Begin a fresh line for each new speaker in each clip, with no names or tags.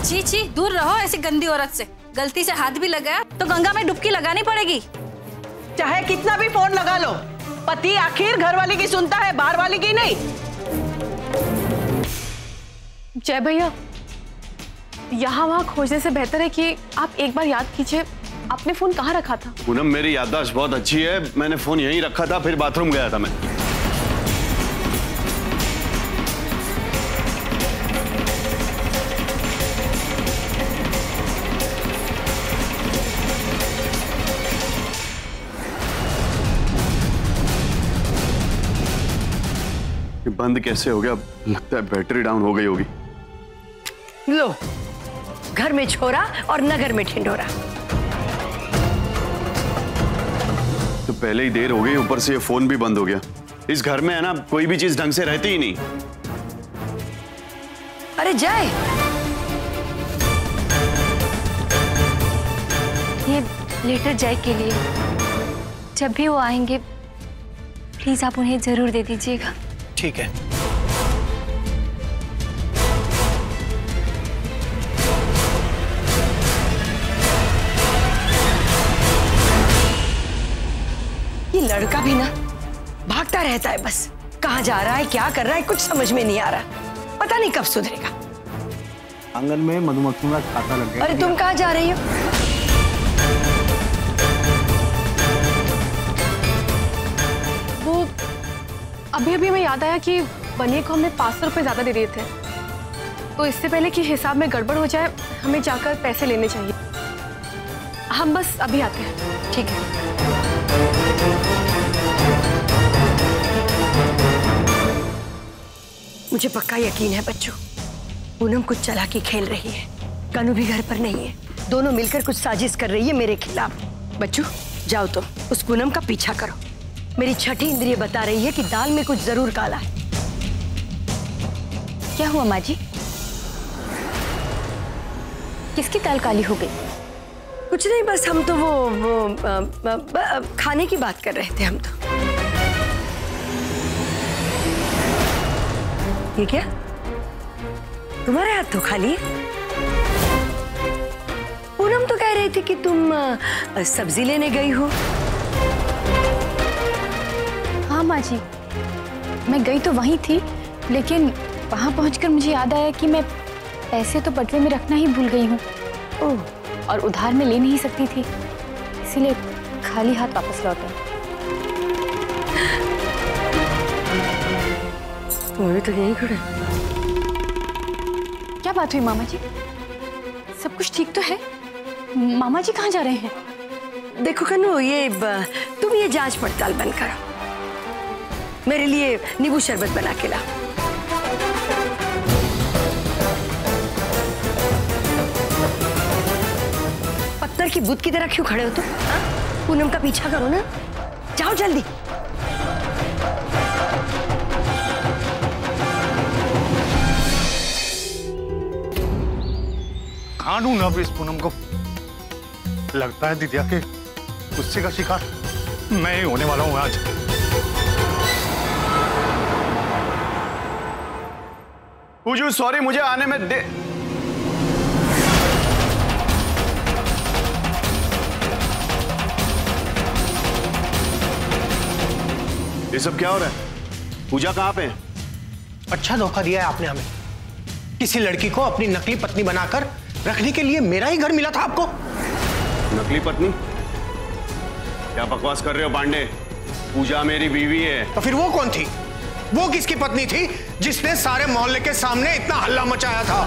छी छी, दूर रहो ऐसी गंदी औरत से। गलती से हाथ भी लगाया तो गंगा में डुबकी लगानी पड़ेगी।
चाहे कितना भी फोन लगा लो, पति आखिर घर वाली की सुनता है, बाहर वाली की नहीं।
जय भैया, यहाँ वहाँ खोजने से बेहतर है कि आप एक बार याद कीजिए आपने फोन कहाँ रखा था।
पूनम, मेरी याददाश्त बहुत अच्छी है, मैंने फोन यहीं रखा था, फिर बाथरूम गया था मैं। बंद कैसे हो गया? लगता है बैटरी डाउन हो गई होगी।
लो, घर में छोरा और नगर में ढिंढोरा।
तो पहले ही देर हो गई, ऊपर से ये फोन भी बंद हो गया। इस घर में है ना, कोई भी चीज ढंग से रहती ही नहीं।
अरे जय,
ये लेटर जय के लिए, जब भी वो आएंगे प्लीज आप उन्हें जरूर दे दीजिएगा।
ठीक है।
ये लड़का भी ना भागता रहता है, बस कहाँ जा रहा है, क्या कर रहा है, कुछ समझ में नहीं आ रहा। पता नहीं कब सुधरेगा।
आंगन में मधुमक्खियों का छाता लग गया।
अरे तुम कहाँ जा रही हो?
वो अभी अभी हमें याद आया कि बनिए को हमने 500 रुपये ज्यादा दे दिए थे, तो इससे पहले कि हिसाब में गड़बड़ हो जाए हमें जाकर पैसे लेने चाहिए। हम बस अभी आते हैं।
ठीक है। मुझे पक्का यकीन है बच्चों, पूनम कुछ चालाकी खेल रही है। कनु भी घर पर नहीं है, दोनों मिलकर कुछ साजिश कर रही है मेरे खिलाफ। बच्चों जाओ तुम उस पूनम का पीछा करो। मेरी छठी इंद्रिय बता रही है कि दाल में कुछ जरूर काला है।
क्या हुआ माँ जी? किसकी दाल काली हो गई?
कुछ नहीं, बस हम तो वो खाने की बात कर रहे थे हम तो। ये क्या, तुम्हारे हाथ तो खाली है? पूनम तो कह रही थी कि तुम सब्जी लेने गई हो।
हाँ माँ जी, मैं गई तो वहीं थी, लेकिन वहाँ पहुँचकर मुझे याद आया कि मैं पैसे तो बटुए में रखना ही भूल गई हूँ। ओह, और उधार में ले नहीं सकती थी, इसीलिए खाली हाथ वापस लौटे।
वो तो यहीं खड़े।
क्या बात हुई मामा जी? सब कुछ ठीक तो है? मामा जी कहाँ जा रहे हैं?
देखो कन्नू, तुम ये जांच पड़ताल बंद करो। मेरे लिए नींबू शरबत बना के ला। पत्थर की बुत की तरह क्यों खड़े हो तुम? पूनम का पीछा करो ना, जाओ जल्दी।
कहाँ ढूंढूं अब इस पूनम को? लगता है दिद्या के गुस्से का शिकार मैं ही होने वाला हूँ आज।
पूजू सॉरी, मुझे आने में दे। ये सब क्या हो रहा है? पूजा कहाँ पे है?
अच्छा धोखा दिया है आपने हमें। किसी लड़की को अपनी नकली पत्नी बनाकर रखने के लिए मेरा ही घर मिला था आपको।
नकली पत्नी? क्या बकवास कर रहे हो पांडे? पूजा मेरी बीवी है।
तो फिर वो कौन थी? वो किसकी पत्नी थी जिसने सारे मोहल्ले के सामने इतना हल्ला मचाया था?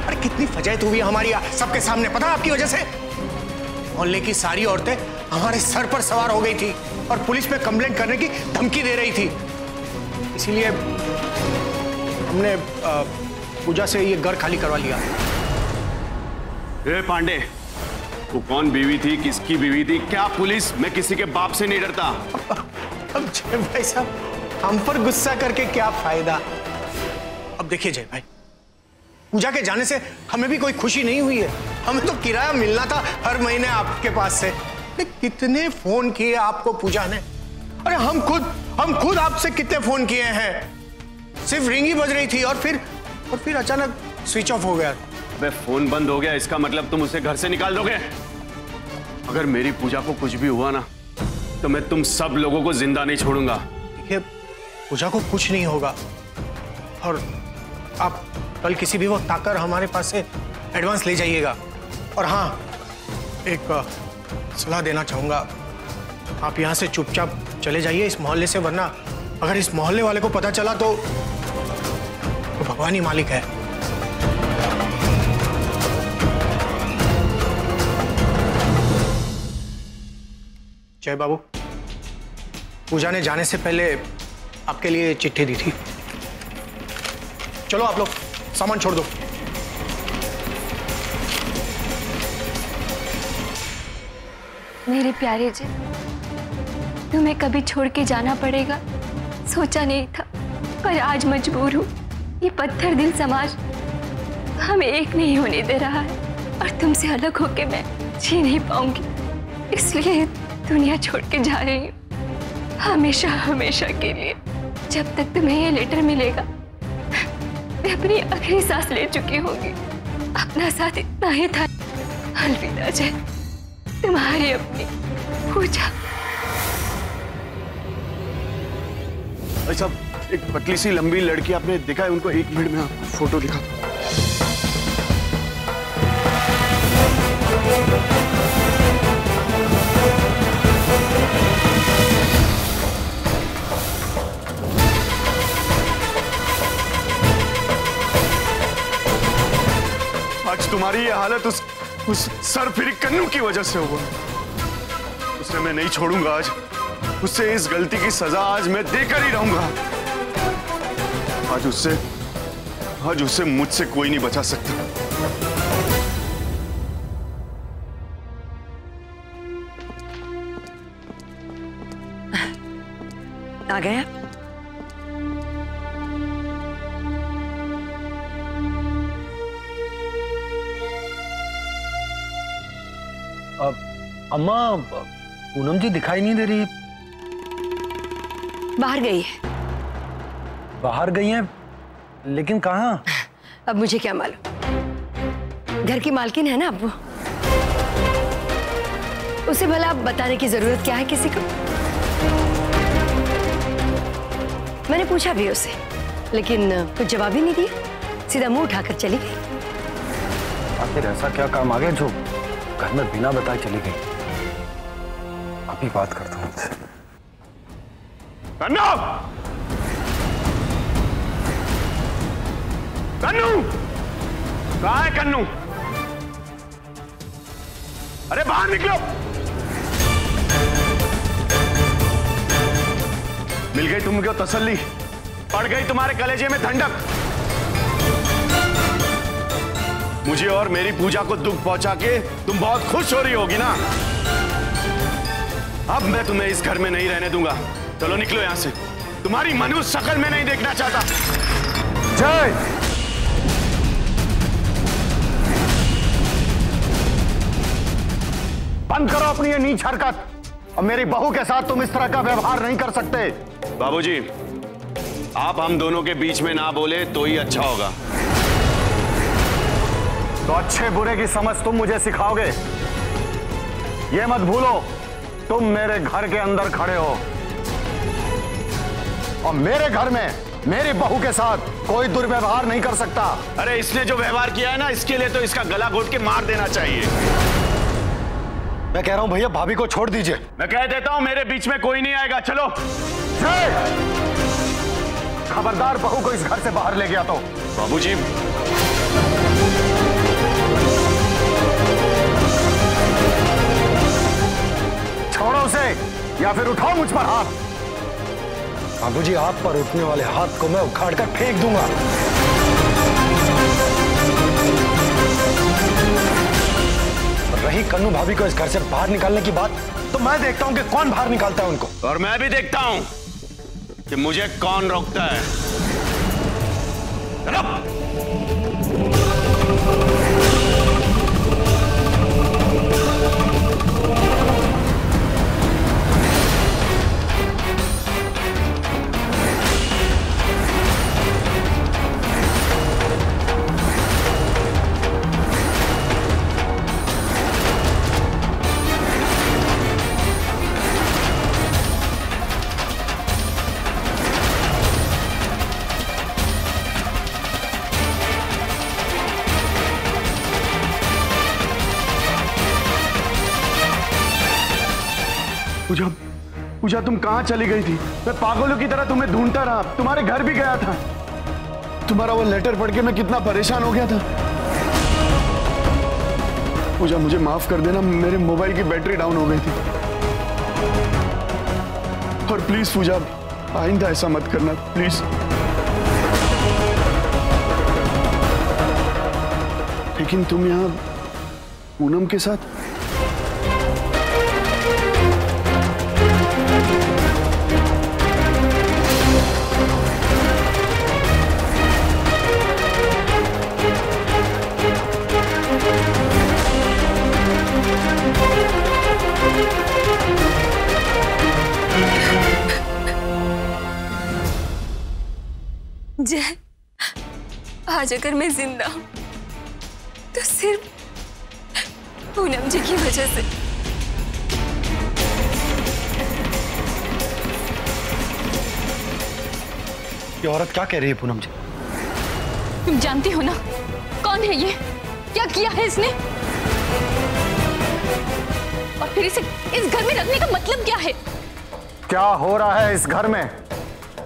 अरे कितनी फजीहत हुई हमारी सबके सामने, पता है आपकी वजह से? मोहल्ले की सारी औरतें हमारे सर पर सवार हो गई थी और पुलिस में कंप्लेंट करने की धमकी दे रही थी। इसीलिए हमने पूजा से ये घर खाली करवा लिया।
ए पांडे, वो कौन बीवी थी, किसकी बीवी थी? क्या पुलिस? मैं किसी के बाप से नहीं डरता।
अब जय भाई साहब, हम पर गुस्सा करके क्या फायदा? अब देखिए जय भाई, पूजा के जाने से हमें भी कोई खुशी नहीं हुई है। हमें तो किराया मिलना था हर महीने आपके पास से। कितने फोन किए आपको पूजा ने? अरे हम खुद आपसे कितने फोन किए हैं? सिर्फ रिंग ही बज रही थी और फिर अचानक स्विच ऑफ हो गया।
अबे फोन बंद हो गया इसका मतलब तुम उसे घर से निकाल दोगे? अगर मेरी पूजा को कुछ भी हुआ ना तो मैं तुम सब लोगों को जिंदा नहीं छोड़ूंगा।
देखिए पूजा को कुछ नहीं होगा और आप कल किसी भी वक्त आकर हमारे पास से एडवांस ले जाइएगा। और हाँ, एक सलाह देना चाहूंगा, आप यहाँ से चुपचाप चले जाइए इस मोहल्ले से, वरना अगर इस मोहल्ले वाले को पता चला तो भगवान ही मालिक है। जय बाबू, पूजा ने जाने से पहले आपके लिए चिट्ठी दी थी। चलो आप लोग सामान छोड़ दो।
मेरे प्यारे जी, तुम्हें कभी छोड़ के जाना पड़ेगा सोचा नहीं था, पर आज मजबूर हूँ। ये पत्थर दिल समाज हमें एक नहीं होने दे रहा है और तुमसे अलग होके मैं जी नहीं पाऊंगी, इसलिए दुनिया छोड़ के जा रही हूँ हमेशा हमेशा के लिए। जब तक तुम्हें ये लेटर मिलेगा मैं अपनी आखिरी सांस ले चुकी होंगी। अपना साथ इतना ही था। अलविदा जय, तुम्हारी अपनी पूजा।
भाई साहब, एक पतली सी लंबी लड़की आपने देखा है उनको? 1 मिनट में आपको फोटो दिखाता हूं। आज तुम्हारी ये हालत उस सरफिरी कन्नू की वजह से हुआ। उसे मैं नहीं छोड़ूंगा आज। उससे इस गलती की सजा आज मैं देकर ही रहूंगा। आज उससे मुझसे कोई नहीं बचा सकता।
आ गया?
अम्मा, पूनम जी दिखाई नहीं दे रही।
बाहर गई है।
बाहर गई हैं? लेकिन कहाँ?
अब मुझे क्या मालूम, घर की मालकिन है ना अब वो। उसे भला अब बताने की जरूरत क्या है किसी को? मैंने पूछा भी उसे, लेकिन कुछ जवाब ही नहीं दिया। सीधा मुंह उठाकर चली गई।
आखिर ऐसा क्या काम आ गया जो घर में बिना बताए चली गई? अभी बात करता हूँ उनसे।
कन्नू! कन्नू! कहाँ है कन्नू? अरे बाहर निकलो! मिल गई तुमको तसल्ली? पड़ गई तुम्हारे कलेजे में ठंडक? मुझे और मेरी पूजा को दुख पहुंचा के तुम बहुत खुश हो रही होगी ना? अब मैं तुम्हें इस घर में नहीं रहने दूंगा। चलो निकलो यहां से। तुम्हारी मनुष्य शक्ल में नहीं देखना चाहता।
जय! बंद करो अपनी ये नीच हरकत। और मेरी बहू के साथ तुम इस तरह का व्यवहार नहीं कर सकते।
बाबूजी, आप हम दोनों के बीच में ना बोले तो ही अच्छा होगा।
तो अच्छे बुरे की समझ तुम मुझे सिखाओगे? ये मत भूलो, तुम मेरे घर के अंदर खड़े हो और मेरे घर में मेरी बहू के साथ कोई दुर्व्यवहार नहीं कर सकता।
अरे इसने जो व्यवहार किया है ना, इसके लिए तो इसका गला घोट के मार देना चाहिए।
मैं कह रहा हूं भैया, भाभी को छोड़ दीजिए।
मैं कह देता हूं मेरे बीच में कोई नहीं आएगा। चलो।
खबरदार बहू को इस घर से बाहर ले गया तो।
बाबूजी,
छोड़ो उसे या फिर उठाओ मुझ पर हाथ। बाबूजी, आप पर उठने वाले हाथ को मैं उखाड़ कर फेंक दूंगा। रही कन्नू भाभी को इस घर से बाहर निकालने की बात, तो मैं देखता हूं कि कौन बाहर निकालता है उनको।
और मैं भी देखता हूं कि मुझे कौन रोकता है। पूजा, पूजा तुम कहाँ चली गई थी? मैं पागलों की तरह तुम्हें ढूंढता रहा, तुम्हारे घर भी गया था। तुम्हारा वो लेटर पढ़ के मैं कितना परेशान हो गया था। पूजा मुझे माफ कर देना, मेरे मोबाइल की बैटरी डाउन हो गई थी। और प्लीज पूजा, आइंदा ऐसा मत करना प्लीज। लेकिन तुम यहाँ पूनम के साथ?
जय, आज अगर मैं जिंदा हूं तो सिर्फ पूनम जी की वजह से।
ये औरत क्या कह रही है पूनम जी?
तुम जानती हो ना कौन है ये, क्या किया है इसने, और फिर इसे इस घर में रखने का मतलब क्या है?
क्या हो रहा है इस घर में?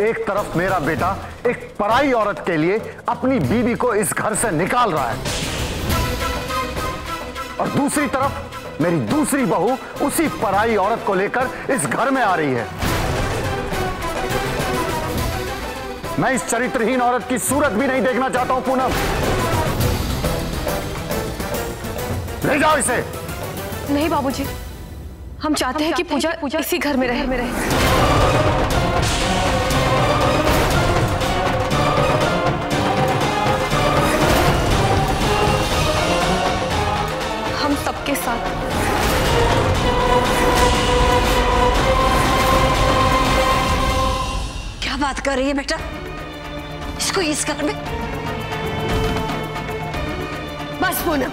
एक तरफ मेरा बेटा एक पराई औरत के लिए अपनी बीवी को इस घर से निकाल रहा है, और दूसरी तरफ मेरी दूसरी बहू उसी पराई औरत को लेकर इस घर में आ रही है। मैं इस चरित्रहीन औरत की सूरत भी नहीं देखना चाहता हूं पूनम। ले जाओ इसे।
नहीं बाबूजी, हम चाहते हैं कि पूजा इसी घर में रहे। हम सबके साथ।
क्या बात कर रही है बेटा? इसको इस घर में? बस पूनम,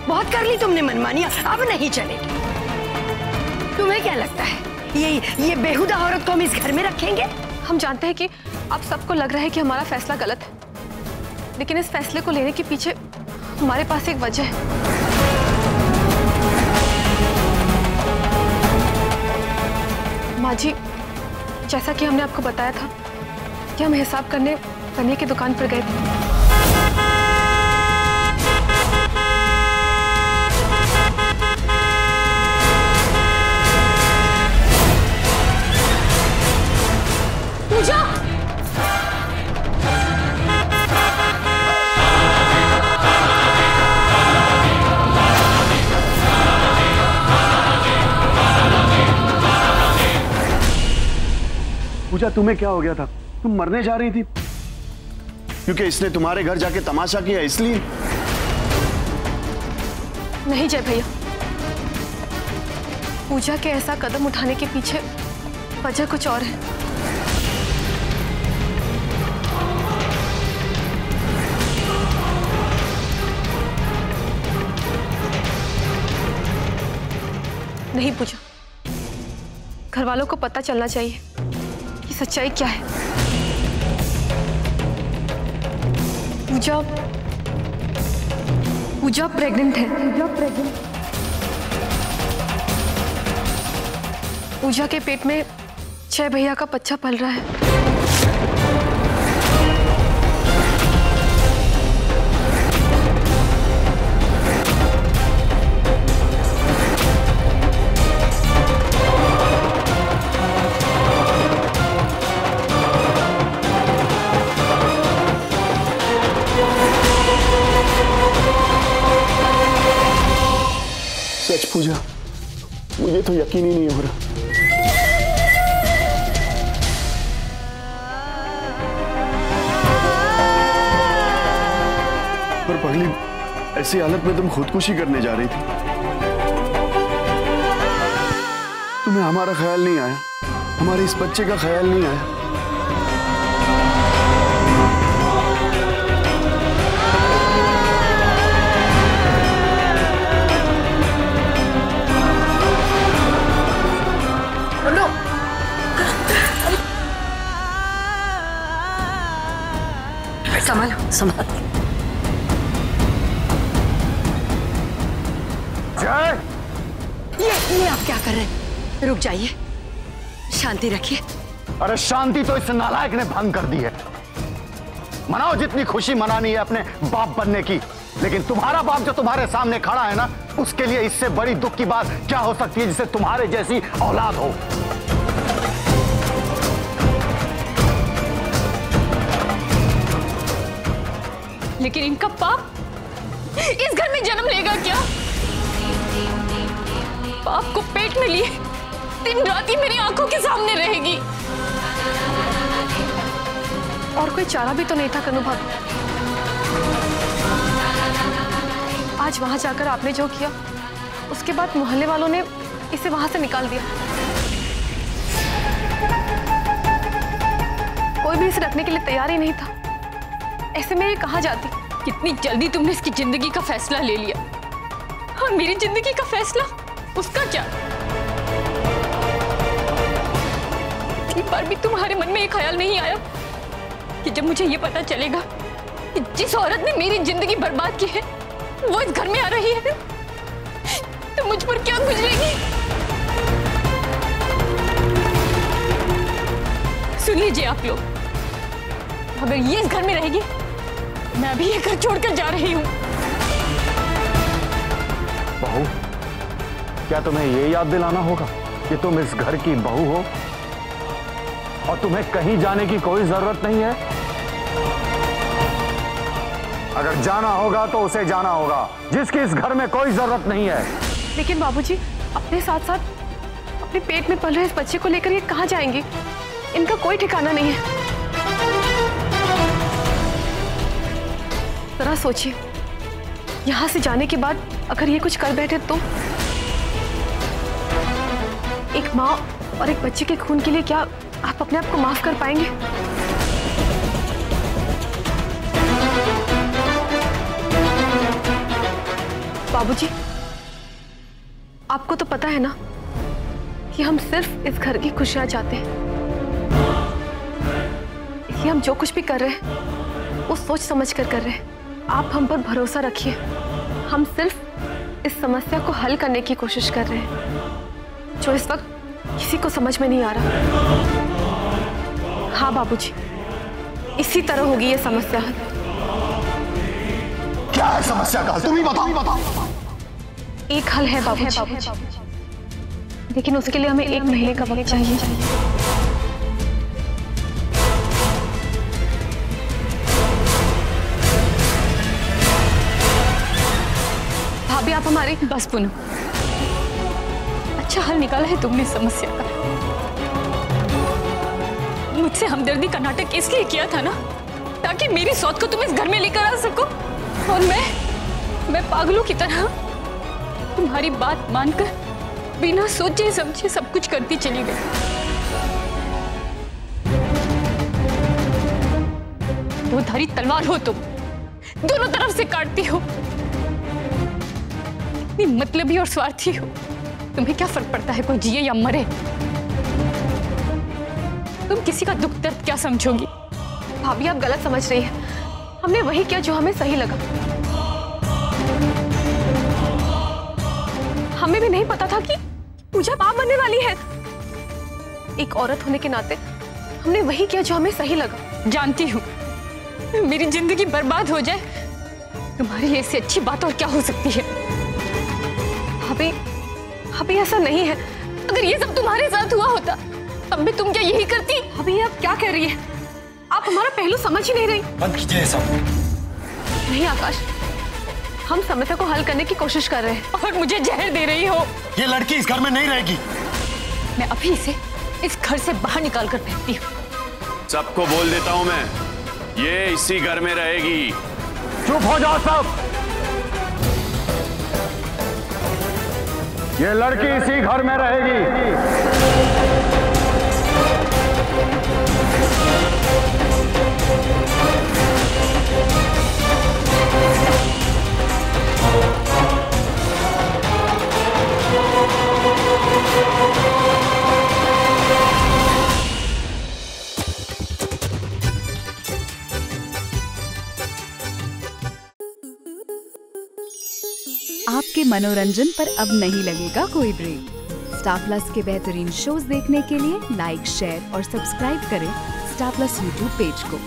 बहुत कर ली तुमने मनमानी, अब नहीं चलेगी। तुम्हें क्या लगता है ये बेहुदा औरत को हम इस घर में रखेंगे?
हम जानते हैं कि आप सबको लग रहा है कि हमारा फैसला गलत है, लेकिन इस फैसले को लेने के पीछे हमारे पास एक वजह है। माँ जी, जैसा कि हमने आपको बताया था कि हम हिसाब करने कन्या की दुकान पर गए थे।
पूजा,
पूजा तुम्हें क्या हो गया था? तुम मरने जा रही थी क्योंकि इसने तुम्हारे घर जाके तमाशा किया इसलिए?
नहीं जय भैया, पूजा के ऐसा कदम उठाने के पीछे वजह कुछ और है। नहीं पूजा, घर वालों को पता चलना चाहिए कि सच्चाई क्या है। पूजा प्रेग्नेंट है। पूजा के पेट में 6 भैया का बच्चा पल रहा है।
सच पूजा, मुझे तो यकीन ही नहीं हो रहा। पर पगली, ऐसी हालत में तुम खुदकुशी करने जा रही थी। तुम्हें हमारा ख्याल नहीं आया, हमारे इस बच्चे का ख्याल नहीं आया।
संभालो संभालो।
जय,
ये आप क्या कर रहे हैं? रुक जाइए, शांति रखिए।
अरे शांति तो इस नालायक ने भंग कर दी है। मनाओ जितनी खुशी मनानी है अपने बाप बनने की, लेकिन तुम्हारा बाप जो तुम्हारे सामने खड़ा है ना, उसके लिए इससे बड़ी दुख की बात क्या हो सकती है जिसे तुम्हारे जैसी औलाद हो।
लेकिन इनका पाप इस घर में जन्म लेगा क्या? पाप को पेट में लिए दिन रात ही मेरी आंखों के सामने रहेगी।
और कोई चारा भी तो नहीं था कन्नू भाभी। आज वहां जाकर आपने जो किया, उसके बाद मोहल्ले वालों ने इसे वहां से निकाल दिया। कोई भी इसे रखने के लिए तैयार ही नहीं था। ऐसे में ये कहाँ जाती?
कितनी जल्दी तुमने इसकी जिंदगी का फैसला ले लिया, और मेरी जिंदगी का फैसला उसका क्या? एक बार भी तुम्हारे मन में ये ख्याल नहीं आया कि जब मुझे ये पता चलेगा कि जिस औरत ने मेरी जिंदगी बर्बाद की है वो इस घर में आ रही है, तो मुझ पर क्या गुजरेगी? सुन लीजिए आप लोग, अगर ये इस घर में रहेगी, मैं अभी ये घर छोड़कर जा रही हूँ।
बहू, क्या तुम्हें ये याद दिलाना होगा कि तुम इस घर की बहू हो और तुम्हें कहीं जाने की कोई जरूरत नहीं है? अगर जाना होगा तो उसे जाना होगा, जिसकी इस घर में कोई जरूरत नहीं है।
लेकिन बाबूजी, अपने साथ साथ अपने पेट में पल रहे इस बच्चे को लेकर ये कहाँ जाएंगे? इनका कोई ठिकाना नहीं है। जरा सोचिए, यहां से जाने के बाद अगर ये कुछ कर बैठे तो? एक माँ और एक बच्चे के खून के लिए क्या आप अपने आप को माफ कर पाएंगे? बाबूजी, आपको तो पता है ना कि हम सिर्फ इस घर की खुशियां चाहते हैं। कि हम जो कुछ भी कर रहे हैं वो सोच समझ कर रहे हैं। आप हम पर भरोसा रखिए, हम सिर्फ इस समस्या को हल करने की कोशिश कर रहे हैं, जो इस वक्त किसी को समझ में नहीं आ रहा। हाँ बाबूजी, इसी तरह होगी ये समस्या हल।
क्या है समस्या का हल? तुम ही बताओ।
एक हल है बाबूजी, लेकिन उसके लिए हमें 1 महीने का वक्त चाहिए। भाभी, आप हमारी
बस पूनम, अच्छा हल निकाला है तुमने समस्या का। मुझसे हमदर्दी का नाटक इसलिए किया था ना, ताकि मेरी सौत को तुम इस घर में लेकर आ सको, और मैं पागलों की तरह तुम्हारी बात मानकर बिना सोचे समझे सब कुछ करती चली गई। दो धारी तलवार हो तुम, दोनों तरफ से काटती हो। इतनी मतलबी और स्वार्थी हो, तुम्हें क्या फर्क पड़ता है कोई जिए या मरे? तुम किसी का दुख दर्द क्या समझोगी?
भाभी, आप गलत समझ रही हैं। हमने वही किया जो हमें सही लगा। हमें भी नहीं पता था कि पूजा मां बनने वाली है। एक औरत होने के नाते हमने वही किया जो हमें सही लगा।
जानती हूँ, मेरी जिंदगी बर्बाद हो जाए, तुम्हारे लिए इससे अच्छी बात और क्या हो सकती है?
अभी ऐसा नहीं है।
अगर ये सब तुम्हारे साथ हुआ होता, तब भी तुम क्या यही करती?
अभी आप क्या कह रही है? आप हमारा पहलू समझ ही नहीं रही।
बंद कीजिए सब।
नहीं आकाश, हम समस्या को हल करने की कोशिश कर रहे हैं।
और मुझे जहर दे रही हो।
ये लड़की इस घर में नहीं रहेगी।
मैं अभी इसे इस घर से बाहर निकाल कर फेंकती हूँ।
सबको बोल देता हूँ मैं, ये इसी घर में रहेगी।
चुप हो जाओ सब। ये लड़की इसी घर में रहेगी।
आपके मनोरंजन पर अब नहीं लगेगा कोई ब्रेक। स्टार प्लस के बेहतरीन शोज देखने के लिए लाइक, शेयर और सब्सक्राइब करें स्टार प्लस यूट्यूब पेज को।